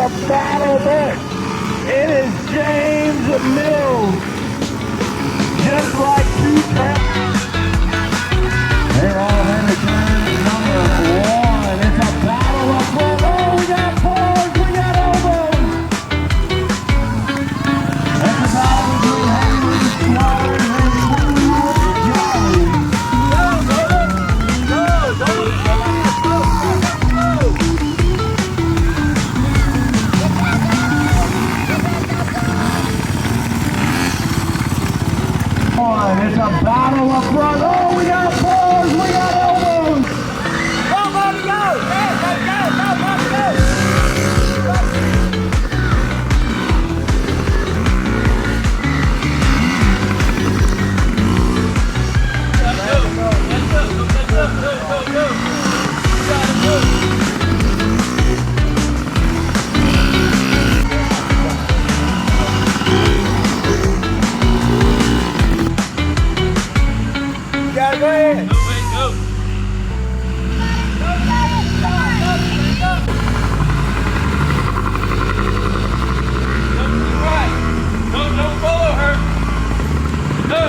a battle there. It is James Mills. Just like two pets. They're all in the turn number one. It's a battle up front. Oh, we got pulls, we got elbows. It's a battle between Henry Squires and Jolly. It's a battle up front. Oh, we got pulls, we got elbows. Go, Bobby, go! Hey, let's go, Bobby, go! Gotta go ahead. Go. Right. Don't follow her. No.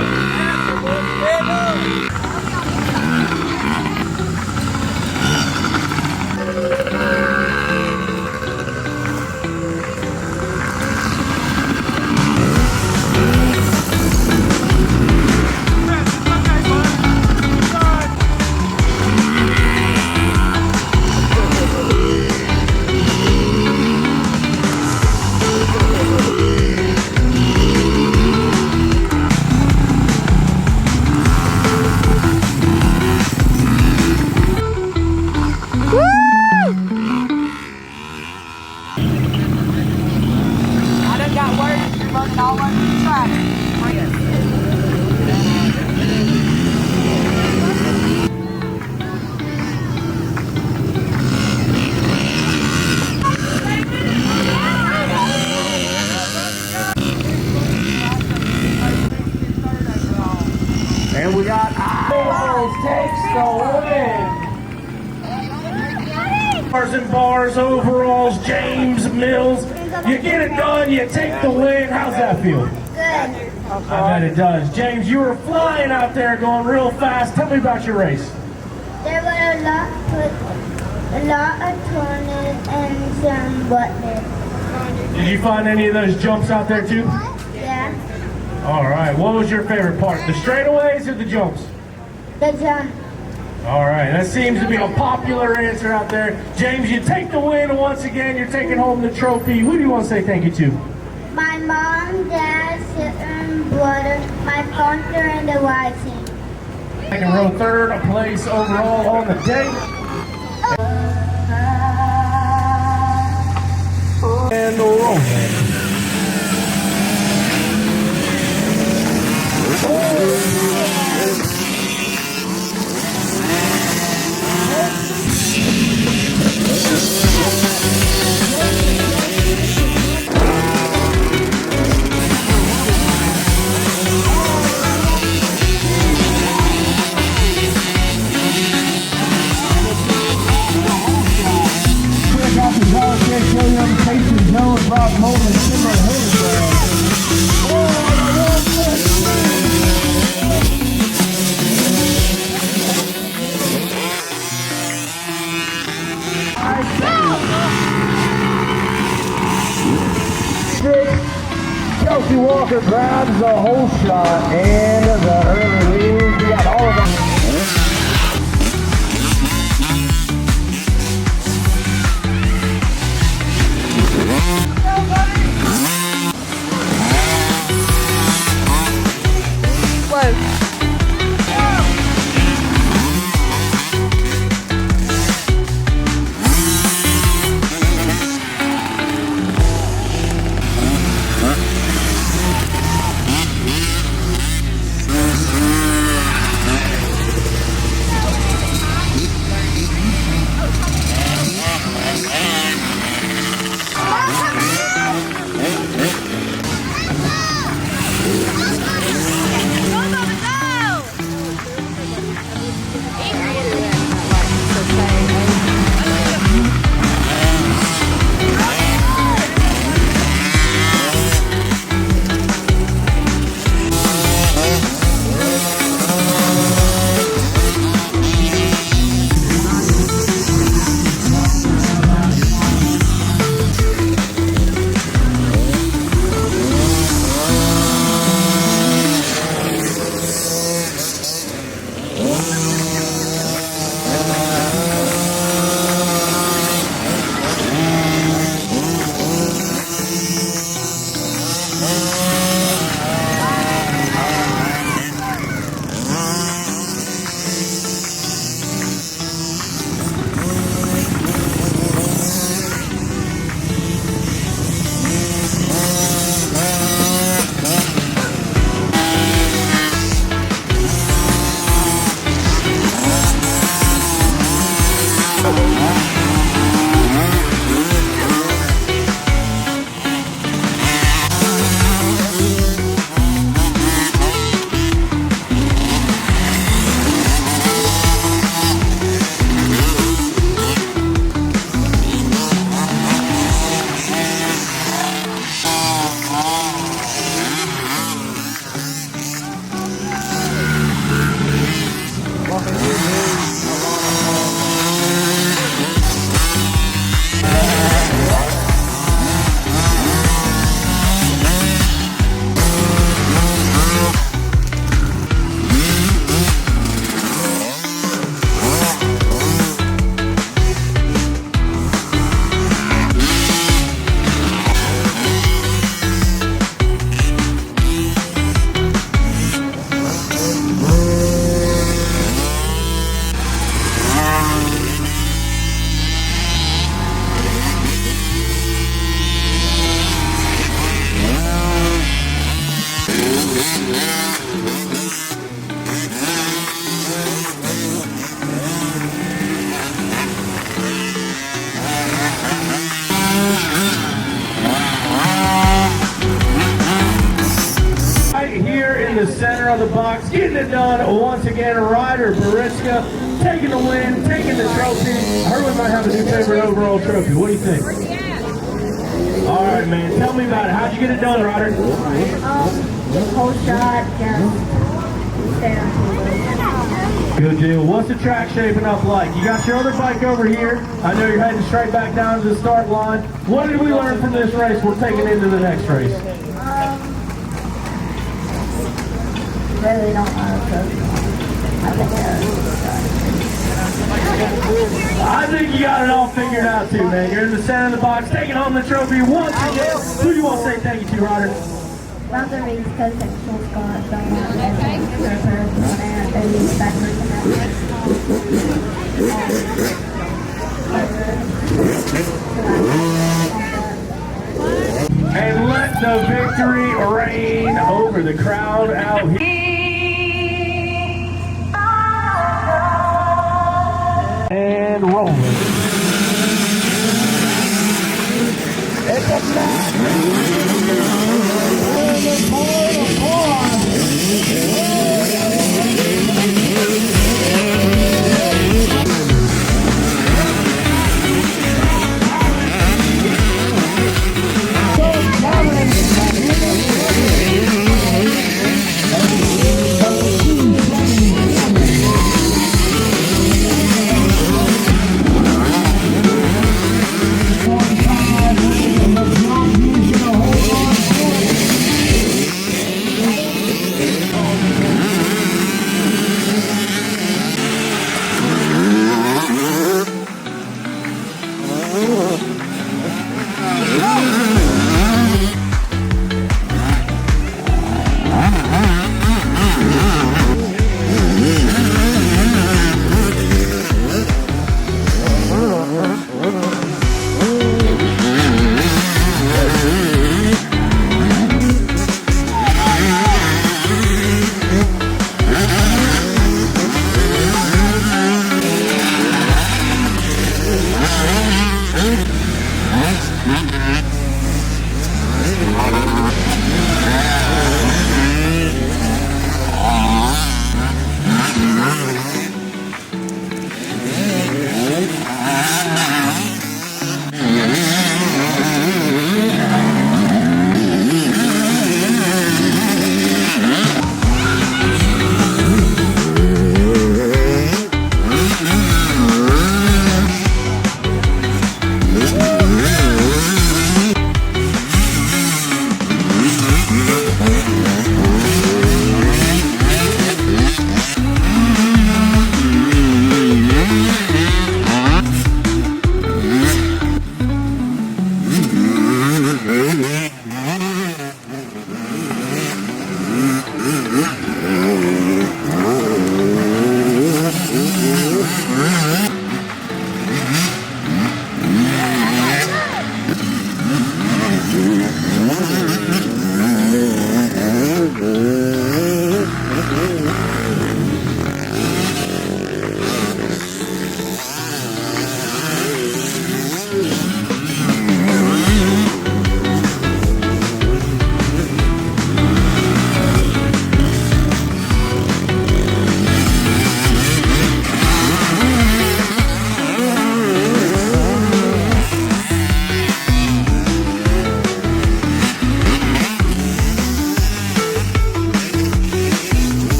And we got Harwell takes the win. Bars and bars, overalls, James Mills. You get it done, you take the win. How's that feel? Good. I bet it does. James, you were flying out there going real fast. Tell me about your race. There were a lot of turns and some buttons. Did you find any of those jumps out there too? Yeah. All right. What was your favorite part? The straightaways or the jumps? The jump. All right. That seems to be a popular answer out there. James, you take the win once again. You're taking home the trophy. Who do you want to say thank you to? My mom, dad, sister, and brother, my partner, and the white team. Second row, third place overall on the day. And rolling. Kelsey Walker grabs the whole shot and the early lead. We got all of them. other box, getting it done once again. Ryder Bariska taking the win, taking the trophy. I heard we might have a new favorite overall trophy. What do you think? All right, man. Tell me about it. How'd you get it done, Ryder? Whole shot, just fair. Good deal. What's the track shaping up like? You got your other bike over here. I know you're heading straight back down to the start line. What did we learn from this race we're taking into the next race? Really don't know. I think you got it all figured out too, man. You're in the center of the box, taking home the trophy once again. Who do you want to say thank you to, Ryder? Not the race coach and full Scott, someone, and And let the victory reign over the crowd out here. And rolling. It's a match.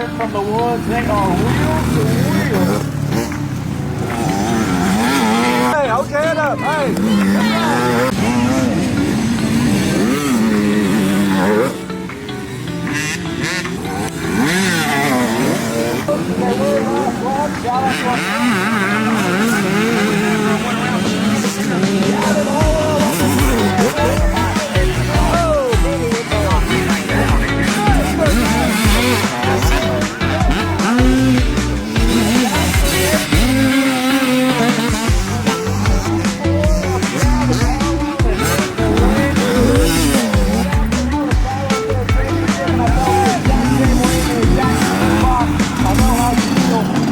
live from the woods. They are wheel to wheel. Hey, hold your head up. Hey.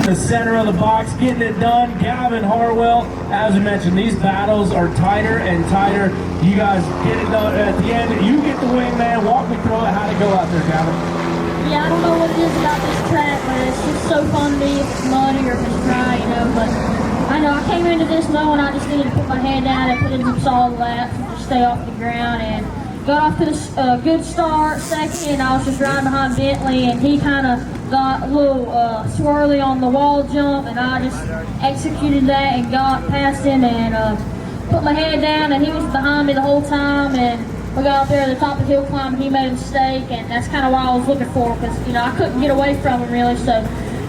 The center of the box, getting it done. Gavin Harwell, as we mentioned, these battles are tighter and tighter. You guys get it done at the end. You get the win, man. Walk me through it. How'd it go out there, Gavin? Yeah, I don't know what it is about this track, but it's just so fun to me if it's muddy or if it's dry, you know. But I know I came into this knowing I just needed to put my head down and put in some solid laps and just stay off the ground, and got off to a good start. Second, I was just riding behind Bentley, and he kind of got a little swirly on the wall jump, and I just executed that and got past him and put my head down, and he was behind me the whole time, and we got out there at the top of the hill climb, and he made a mistake, and that's kind of what I was looking for, because, you know, I couldn't get away from him really. So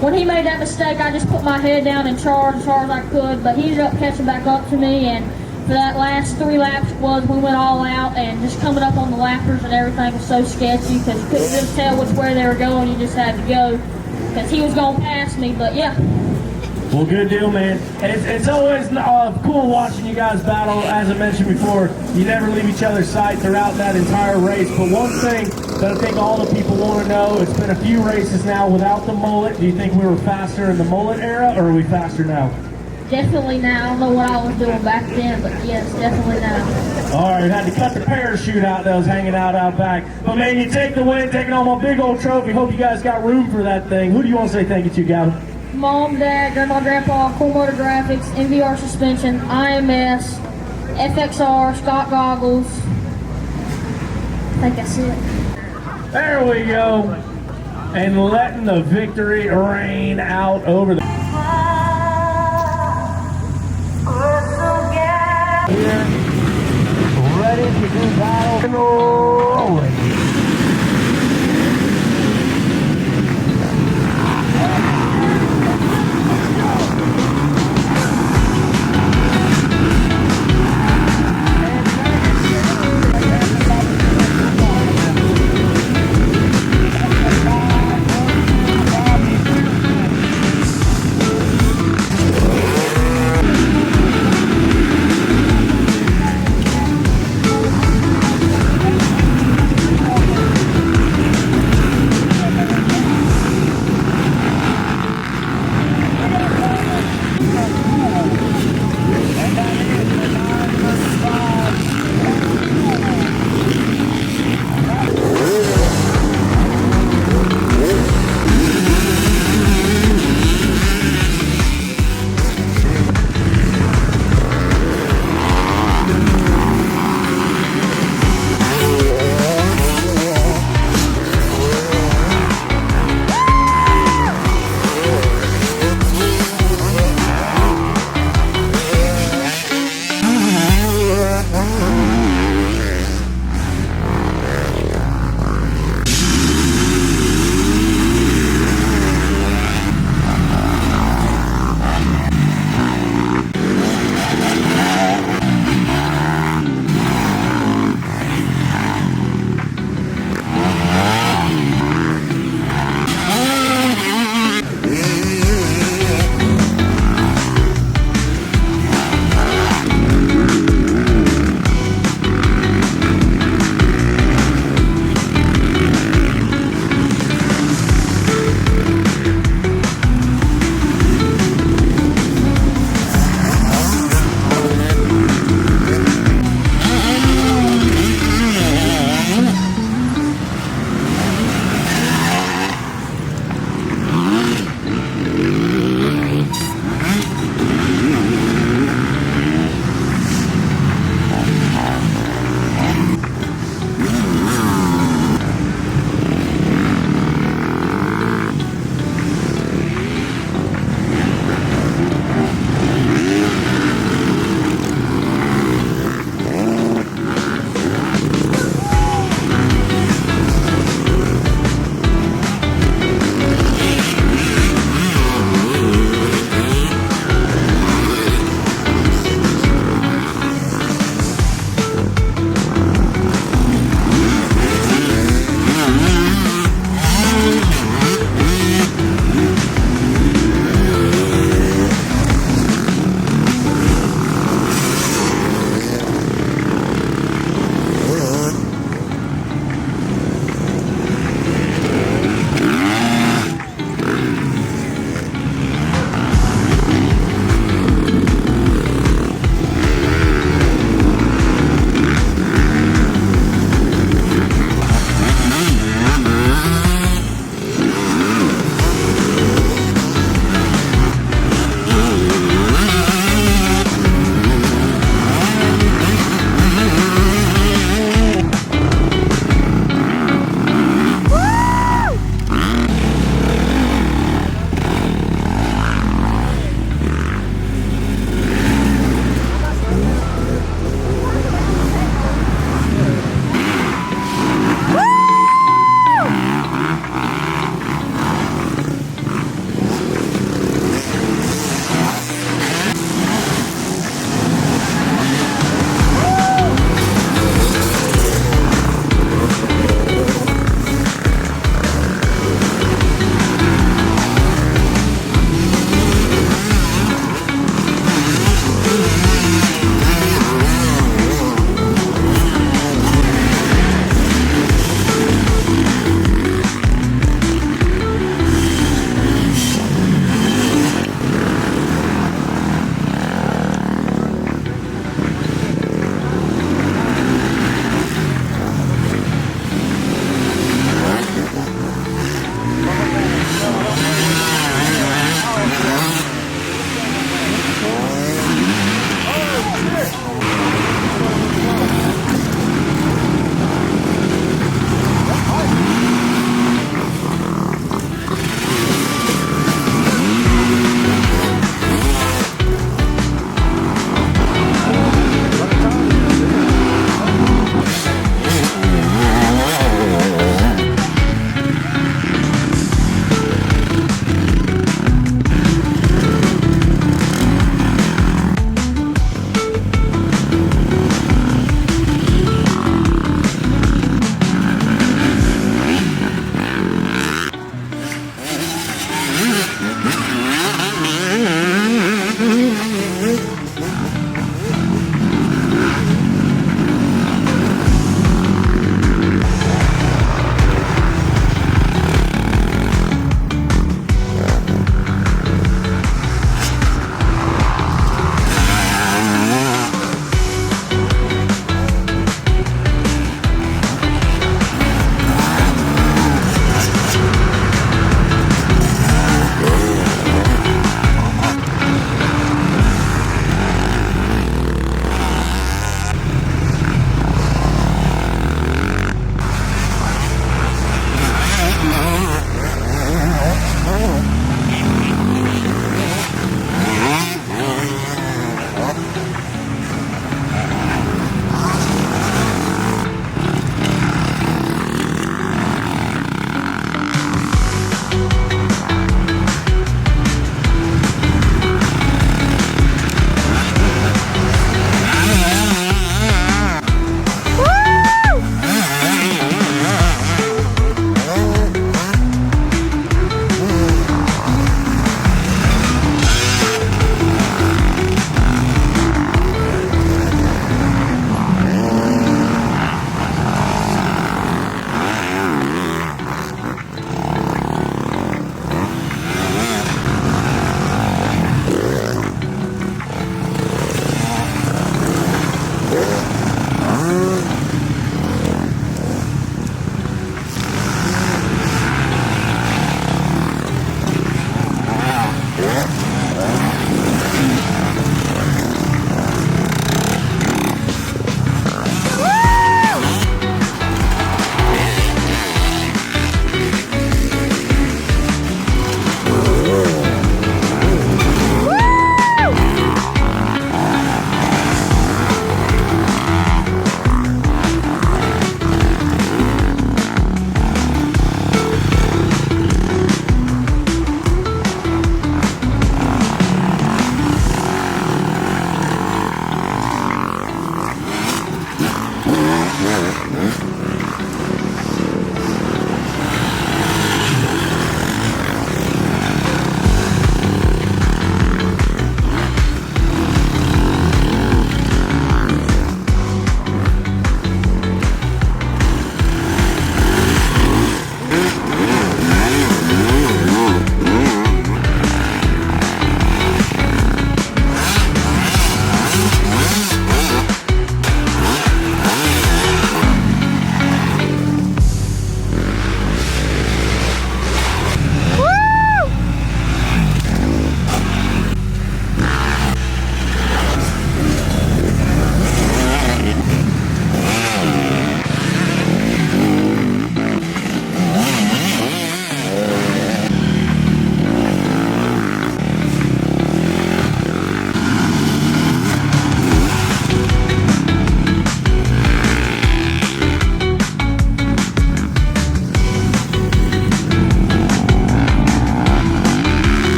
when he made that mistake, I just put my head down and charged as hard as I could, but he ended up catching back up to me, and for that last 3 laps we went all out, and just coming up on the lappers and everything was so sketchy because you couldn't just tell which way they were going. You just had to go because he was going past me. But yeah. Well, good deal, man. It's always cool watching you guys battle. As I mentioned before, you never leave each other's sight throughout that entire race. But one thing that I think all the people want to know, it's been a few races now without the mullet. Do you think we were faster in the mullet era, or are we faster now? Definitely now. I don't know what I was doing back then, but yes, definitely now. All right, we had to cut the parachute out that was hanging out back. But man, you take the win, taking home a big old trophy. Hope you guys got room for that thing. Who do you want to say thank you to, Gavin? Mom, Dad, Grandma, Grandpa, Cool Motor Graphics, NVR Suspension, IMS, FXR, Scott Goggles. I think that's it. There we go. And letting the victory rain out over the... Here, ready to do battle and rolling.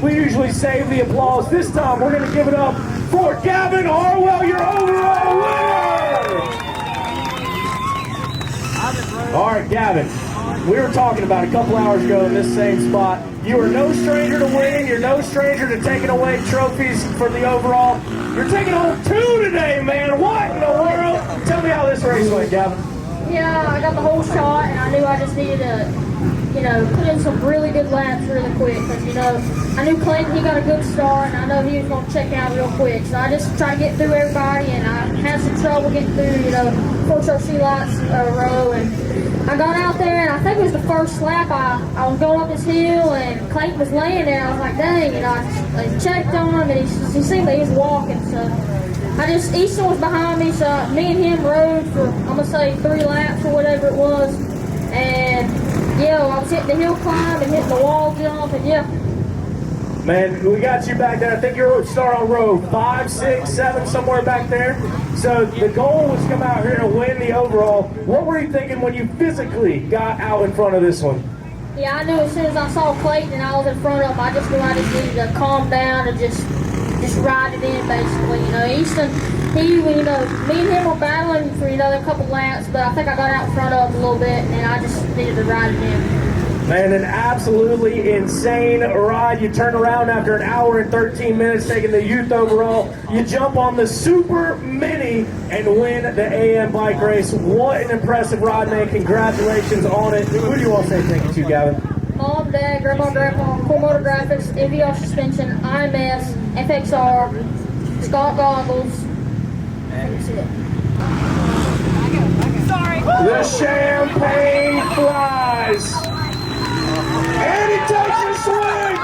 We usually save the applause. This time we're going to give it up for Gavin Harwell, your overall winner! All right, Gavin, we were talking about a couple hours ago in this same spot. You are no stranger to winning. You're no stranger to taking away trophies for the overall. You're taking home 2 today, man. What in the world? Tell me how this race went, Gavin. Yeah, I got the whole shot, and I knew I just needed to, put in some really good laps really quick. Because, I knew Clayton, he got a good start, and I know he was going to check out real quick. So I just tried to get through everybody, and I had some trouble getting through, 4 TRC lights a row. And I got out there, and I think it was the first lap. I was going up this hill, and Clayton was laying there. I was like, dang, I checked on him, and he seemed like he was walking. So Easton was behind me, so me and him rode for, I'm going to say 3 laps or whatever it was. And, I was hitting the hill climb and hitting the wall jump, and Man, we got you back there. I think you're starting on row 5, 6, 7, somewhere back there. So the goal was to come out here and win the overall. What were you thinking when you physically got out in front of this one? Yeah, I knew as soon as I saw Clayton and I was in front of him, I just knew I just needed to calm down and just ride it in, basically. Easton, me and him were battling for, a couple laps, but I think I got out in front of him a little bit, and I just needed to ride it in. Man, an absolutely insane ride. You turn around after an hour and 13 minutes taking the youth overall. You jump on the Super Mini and win the AM bike race. What an impressive ride, man. Congratulations on it. Who do you want to say thank you to, Gavin? Mom, Dad, Grandma, Grandpa, Core Motor Graphics, MVR Suspension, IMS, FXR, Scott Goggles. That's it. Sorry. The champagne flies. And he takes a swing!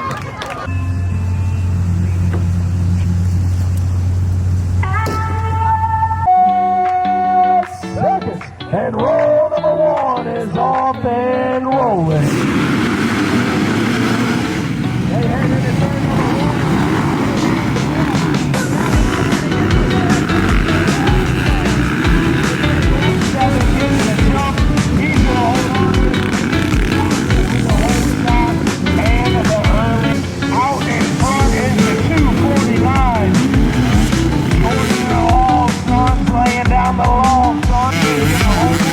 And roll number 1 is off and rolling. They headed into turn number 1. 7 getting the jump. He's going to hold on to it. And the early out in front is the 249. Going to the long sons, laying down the long sons. He's going to hold on.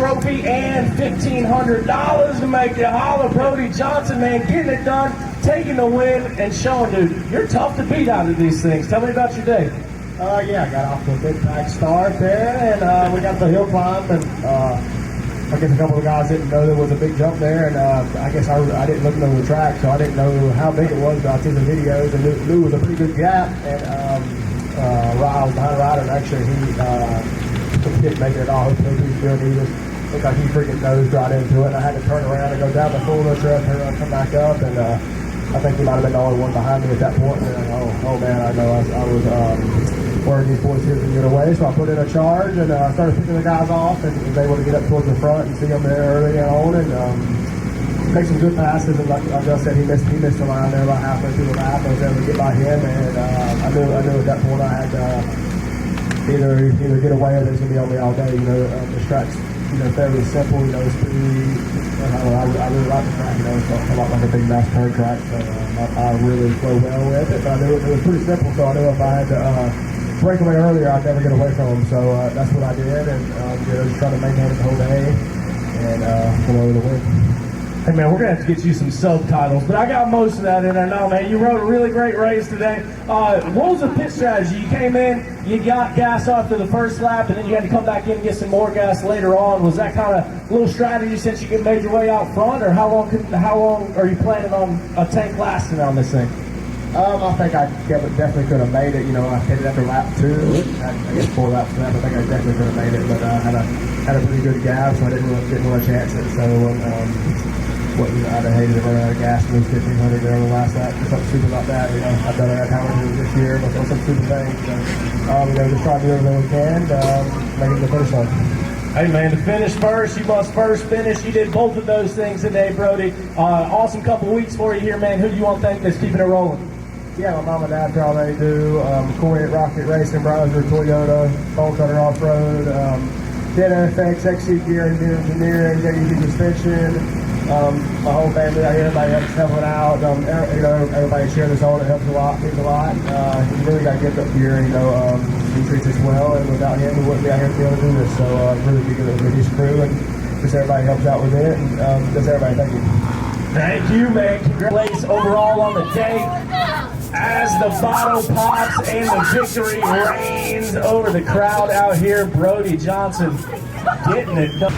trophy and $1,500 to make it. Holler, Brody Johnson, man, getting it done, taking the win, and showing, dude, you're tough to beat out of these things. Tell me about your day. Yeah, I got off to a big pack start there, and we got the hill climb, and I guess a couple of guys didn't know there was a big jump there, and I guess I didn't look over the track, so I didn't know how big it was, but I seen the videos and knew it was a pretty good gap, and I was behind Ryder, and actually he didn't make it at all. He was good. He looked like he freaking nosed right into it, and I had to turn around and go down the full lift trail, turn around, come back up, and I think he might have been the only one behind me at that point, and oh man, I know I was worried these boys here can get away, so I put in a charge, and I started picking the guys off, and was able to get up towards the front and see them there early on, and make some good passes, and like I just said, he missed the line there about halfway through the lap. I was able to get by him, and I knew at that point I had to either get away or there's going to be on me all day. The track's fairly simple. It's pretty. I really like the track. It's a lot like a big mass turn track, so I really flow well with it. But I knew it was pretty simple, so I knew if I had to break away earlier, I'd never get away from him. So that's what I did, and just trying to maintain it the whole day and come over the win. Hey man, we're gonna have to get you some subtitles, but I got most of that in there now, man. You rode a really great race today. What was the pit strategy? You came in, you got gas after the first lap, and then you had to come back in and get some more gas later on. Was that kind of a little strategy since you made your way out front, or how long are you planning on a tank lasting on this thing? I think I definitely could have made it. I hit it after lap 2. I guess 4 laps left. I think I definitely could have made it, but I had a pretty good gap, so I didn't want to chance it. So. I'd have hated to run out of gas and lose 1,500 there on the last lap or something stupid like that. I've done that how much this year, but some stupid things. So, just try to do everything we can to make it to the finish line. Hey man, to finish first, you must first finish. You did both of those things today, Brody. Awesome couple weeks for you here, man. Who do you want to thank that's keeping it rolling? Yeah, my mom and dad all they do. Corey at Rocket Racing, Browser, Toyota, Bone Cutter Off-Road, DNFX, XC Gear, Engineering, JDG Suspension. My whole family out here, everybody else helping out. Everybody sharing this on, it helps a lot, means a lot. You really got to get up here, he treats us well, and without him, we wouldn't be out here to be able to do this. So, really big of the MidEast crew, and just everybody helps out with it, and just everybody, thank you. Thank you, man. Congratulations overall on the day. As the bottle pops and the victory reigns over the crowd out here, Brody Johnson getting it done.